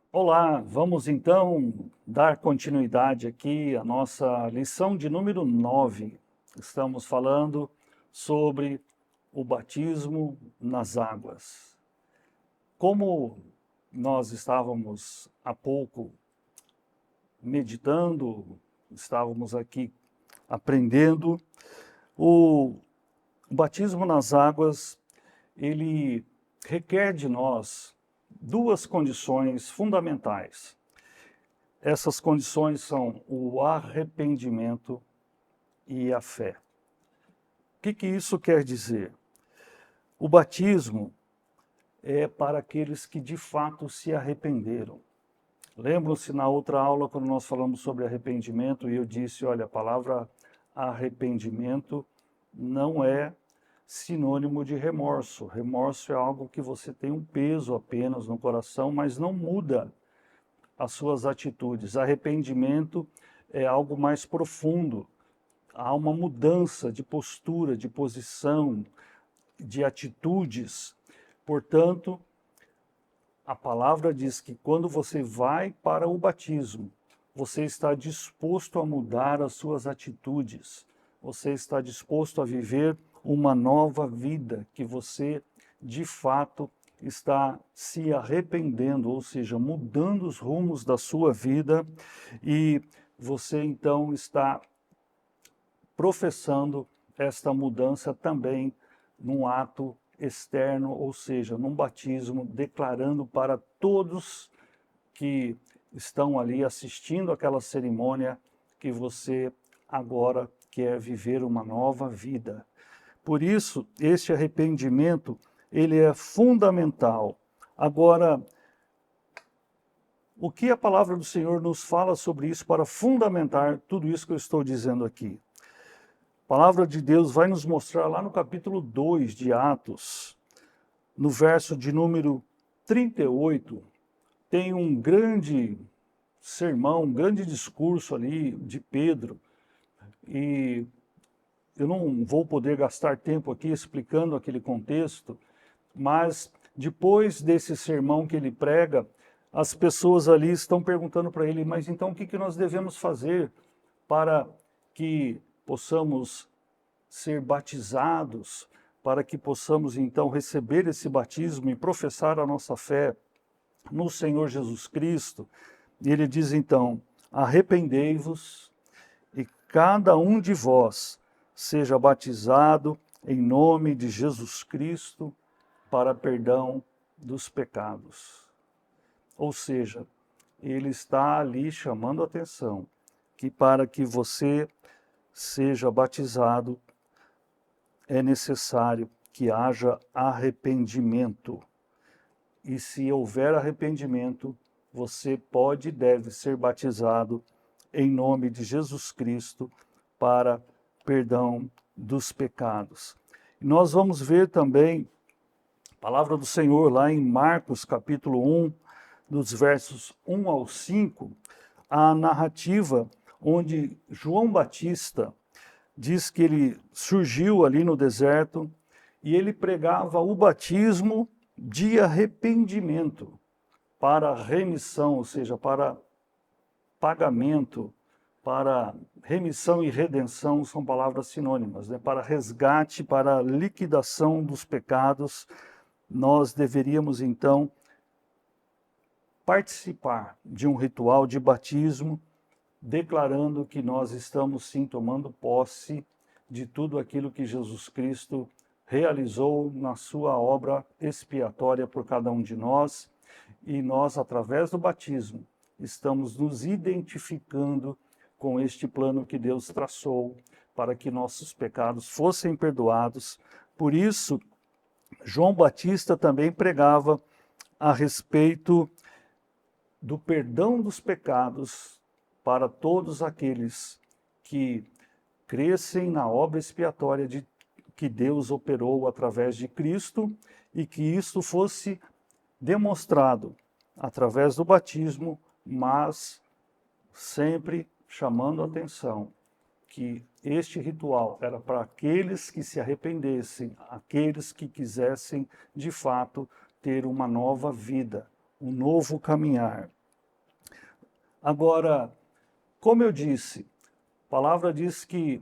Olá, vamos então dar continuidade aqui à nossa lição de número 9. Estamos falando sobre o batismo nas águas. Como nós estávamos há pouco meditando, estávamos aqui aprendendo, o batismo nas águas, ele requer de nós duas condições fundamentais. Essas condições são o arrependimento e a fé. O que isso quer dizer? O batismo é para aqueles que de fato se arrependeram. Lembram-se na outra aula, quando nós falamos sobre arrependimento, e eu disse, olha, a palavra arrependimento não é sinônimo de remorso. Remorso é algo que você tem um peso apenas no coração, mas não muda as suas atitudes. Arrependimento é algo mais profundo. Há uma mudança de postura, de posição, de atitudes. Portanto, a palavra diz que quando você vai para o batismo, você está disposto a mudar as suas atitudes. Você está disposto a viver uma nova vida que você, de fato, está se arrependendo, ou seja, mudando os rumos da sua vida, e você então está professando esta mudança também num ato externo, ou seja, num batismo, declarando para todos que estão ali assistindo aquela cerimônia que você agora quer viver uma nova vida. Por isso, este arrependimento, ele é fundamental. Agora, o que a palavra do Senhor nos fala sobre isso para fundamentar tudo isso que eu estou dizendo aqui? A palavra de Deus vai nos mostrar lá no capítulo 2 de Atos, no verso de número 38, tem um grande sermão, um grande discurso ali de Pedro, e eu não vou poder gastar tempo aqui explicando aquele contexto, mas depois desse sermão que ele prega, as pessoas ali estão perguntando para ele, mas então o que nós devemos fazer para que possamos ser batizados, para que possamos então receber esse batismo e professar a nossa fé no Senhor Jesus Cristo? E ele diz então, arrependei-vos e cada um de vós seja batizado em nome de Jesus Cristo para perdão dos pecados. Ou seja, ele está ali chamando a atenção que para que você seja batizado é necessário que haja arrependimento. E se houver arrependimento, você pode e deve ser batizado em nome de Jesus Cristo para perdão dos pecados. Nós vamos ver também a palavra do Senhor lá em Marcos capítulo 1, dos versos 1 ao 5, a narrativa onde João Batista diz que ele surgiu ali no deserto e ele pregava o batismo de arrependimento para remissão, ou seja, para pagamento, para remissão e redenção são palavras sinônimas, né? Para resgate, para liquidação dos pecados, nós deveríamos então participar de um ritual de batismo, declarando que nós estamos sim tomando posse de tudo aquilo que Jesus Cristo realizou na sua obra expiatória por cada um de nós, e nós, através do batismo, estamos nos identificando com este plano que Deus traçou para que nossos pecados fossem perdoados. Por isso, João Batista também pregava a respeito do perdão dos pecados para todos aqueles que crescem na obra expiatória que Deus operou através de Cristo, e que isto fosse demonstrado através do batismo, mas sempre chamando a atenção que este ritual era para aqueles que se arrependessem, aqueles que quisessem de fato ter uma nova vida, um novo caminhar. Agora, como eu disse, a palavra diz que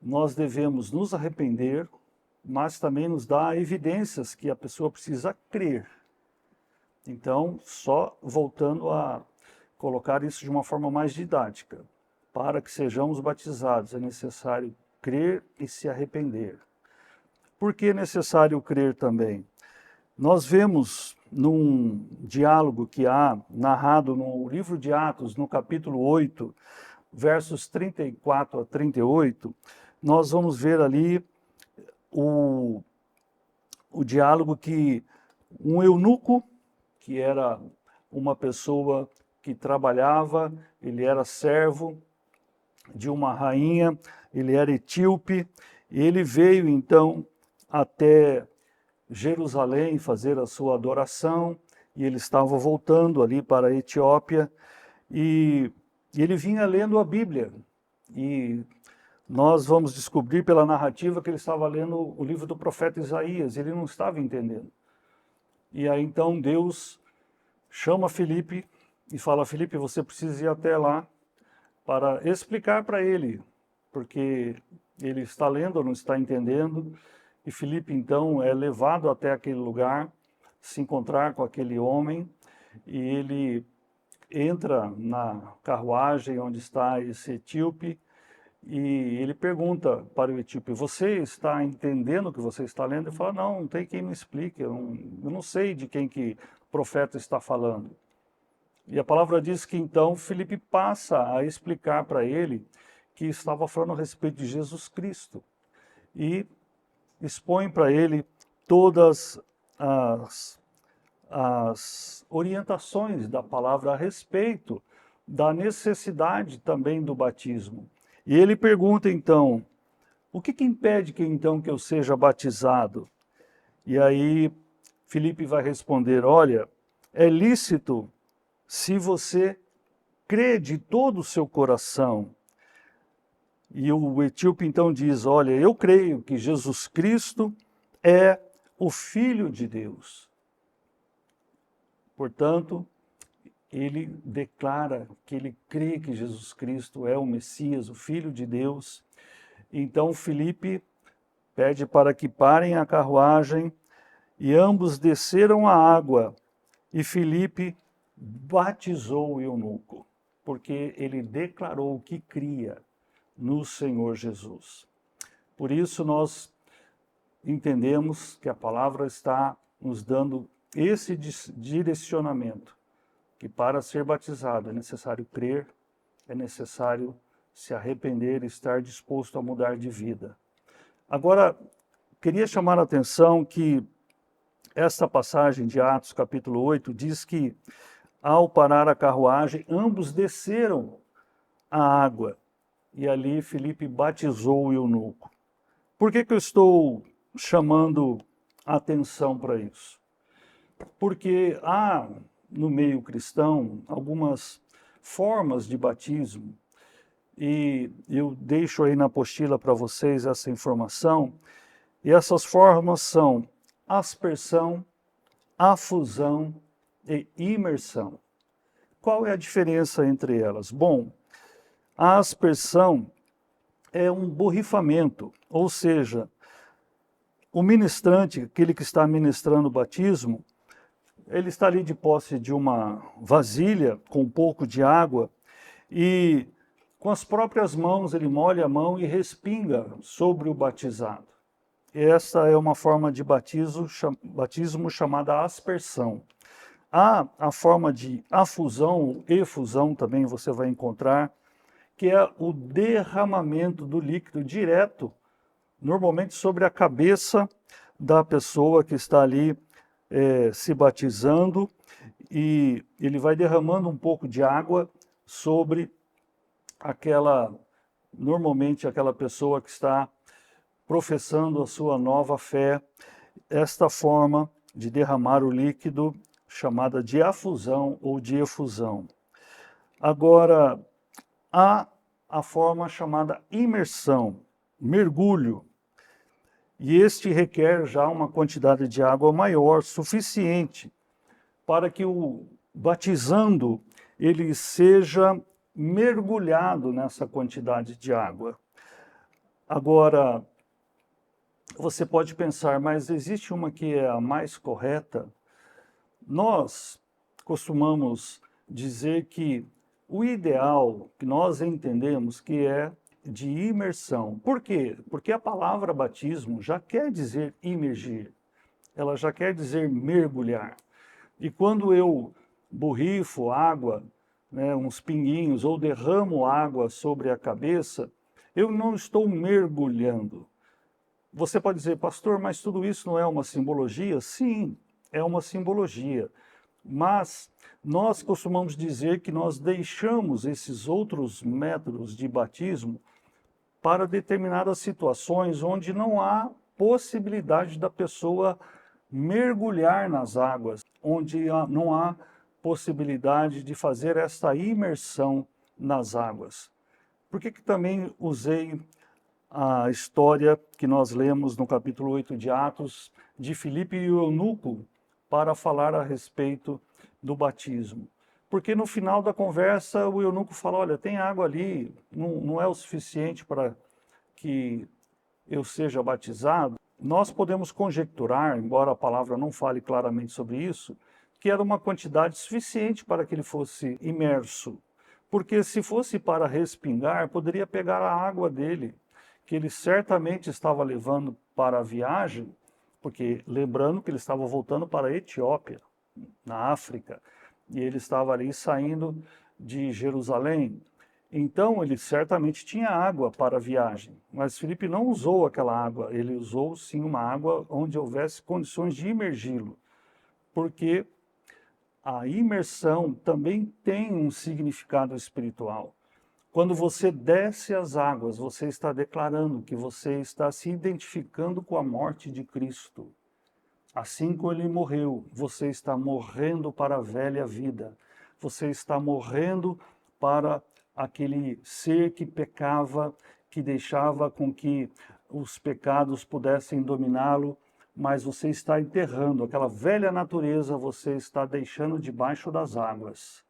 nós devemos nos arrepender, mas também nos dá evidências que a pessoa precisa crer. Então, só voltando a colocar isso de uma forma mais didática. Para que sejamos batizados, é necessário crer e se arrepender. Por que é necessário crer também? Nós vemos num diálogo que há narrado no livro de Atos, no capítulo 8, versos 34 a 38, nós vamos ver ali o diálogo que um eunuco, que era uma pessoa que trabalhava, ele era servo de uma rainha, ele era etíope, e ele veio então até Jerusalém fazer a sua adoração, e ele estava voltando ali para a Etiópia, e ele vinha lendo a Bíblia, e nós vamos descobrir pela narrativa que ele estava lendo o livro do profeta Isaías, ele não estava entendendo. E aí então Deus chama Filipe e fala: Filipe, você precisa ir até lá para explicar para ele, porque ele está lendo ou não está entendendo. E Filipe então é levado até aquele lugar, se encontrar com aquele homem, e ele entra na carruagem onde está esse etíope, e ele pergunta para o etíope: você está entendendo o que você está lendo? Ele fala: não tem quem me explique, eu não sei de quem que o profeta está falando. E a palavra diz que então Filipe passa a explicar para ele que estava falando a respeito de Jesus Cristo. E expõe para ele todas as orientações da palavra a respeito da necessidade também do batismo. E ele pergunta então: o que impede que então que eu seja batizado? E aí Filipe vai responder: olha, é lícito se você crê de todo o seu coração. E o etíope então diz: olha, eu creio que Jesus Cristo é o Filho de Deus. Portanto, ele declara que ele crê que Jesus Cristo é o Messias, o Filho de Deus. Então Filipe pede para que parem a carruagem, e ambos desceram a água, e Filipe batizou o eunuco, porque ele declarou que cria no Senhor Jesus. Por isso nós entendemos que a palavra está nos dando esse direcionamento, que para ser batizado é necessário crer, é necessário se arrepender e estar disposto a mudar de vida. Agora, queria chamar a atenção que esta passagem de Atos capítulo 8 diz que, ao parar a carruagem, ambos desceram a água, e ali Filipe batizou o eunuco. Por que eu estou chamando a atenção para isso? Porque há no meio cristão algumas formas de batismo, e eu deixo aí na apostila para vocês essa informação, e essas formas são aspersão, afusão e imersão. Qual é a diferença entre elas? Bom, a aspersão é um borrifamento, ou seja, o ministrante, aquele que está ministrando o batismo, ele está ali de posse de uma vasilha com um pouco de água, e com as próprias mãos ele molha a mão e respinga sobre o batizado. Essa é uma forma de batismo chamada aspersão. Há a forma de afusão, efusão também você vai encontrar, que é o derramamento do líquido direto, normalmente sobre a cabeça da pessoa que está ali se batizando, e ele vai derramando um pouco de água sobre normalmente aquela pessoa que está professando a sua nova fé. Esta forma de derramar o líquido, chamada de afusão ou de efusão. Agora, há a forma chamada imersão, mergulho, e este requer já uma quantidade de água maior, suficiente para que o batizando ele seja mergulhado nessa quantidade de água. Agora, você pode pensar, mas existe uma que é a mais correta? Nós costumamos dizer que o ideal que nós entendemos que é de imersão. Por quê? Porque a palavra batismo já quer dizer imergir, ela já quer dizer mergulhar. E quando eu borrifo água, né, uns pinguinhos, ou derramo água sobre a cabeça, eu não estou mergulhando. Você pode dizer, pastor, mas tudo isso não é uma simbologia? Sim, é uma simbologia. Mas nós costumamos dizer que nós deixamos esses outros métodos de batismo para determinadas situações onde não há possibilidade da pessoa mergulhar nas águas, onde não há possibilidade de fazer esta imersão nas águas. Por que também usei a história que nós lemos no capítulo 8 de Atos, de Filipe e o eunuco, para falar a respeito do batismo? Porque no final da conversa o eunuco fala, olha, tem água ali, não é o suficiente para que eu seja batizado. Nós podemos conjecturar, embora a palavra não fale claramente sobre isso, que era uma quantidade suficiente para que ele fosse imerso. Porque se fosse para respingar, poderia pegar a água dele, que ele certamente estava levando para a viagem, porque lembrando que ele estava voltando para a Etiópia, na África, e ele estava ali saindo de Jerusalém. Então ele certamente tinha água para a viagem, mas Filipe não usou aquela água, ele usou sim uma água onde houvesse condições de imergi-lo, porque a imersão também tem um significado espiritual. Quando você desce as águas, você está declarando que você está se identificando com a morte de Cristo. Assim como ele morreu, você está morrendo para a velha vida. Você está morrendo para aquele ser que pecava, que deixava com que os pecados pudessem dominá-lo, mas você está enterrando aquela velha natureza, você está deixando debaixo das águas.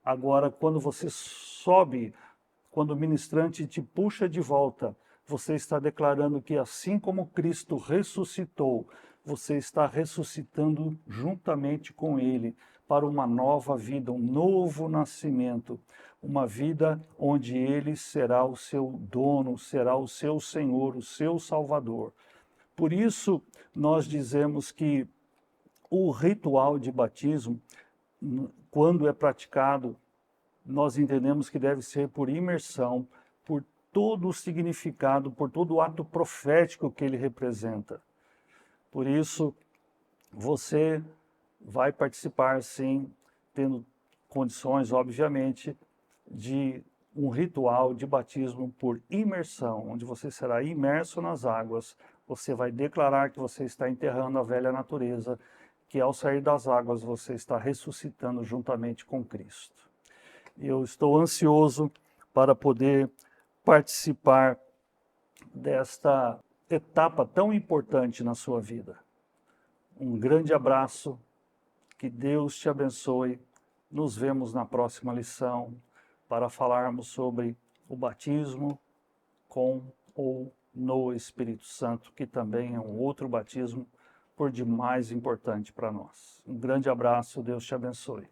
Agora, quando você sobe, quando o ministrante te puxa de volta, você está declarando que assim como Cristo ressuscitou, você está ressuscitando juntamente com Ele para uma nova vida, um novo nascimento, uma vida onde Ele será o seu dono, será o seu Senhor, o seu Salvador. Por isso, nós dizemos que o ritual de batismo, quando é praticado, nós entendemos que deve ser por imersão, por todo o significado, por todo o ato profético que ele representa. Por isso, você vai participar, sim, tendo condições, obviamente, de um ritual de batismo por imersão, onde você será imerso nas águas, você vai declarar que você está enterrando a velha natureza, que ao sair das águas você está ressuscitando juntamente com Cristo. Eu estou ansioso para poder participar desta etapa tão importante na sua vida. Um grande abraço, que Deus te abençoe. Nos vemos na próxima lição para falarmos sobre o batismo com ou no Espírito Santo, que também é um outro batismo por demais importante para nós. Um grande abraço, Deus te abençoe.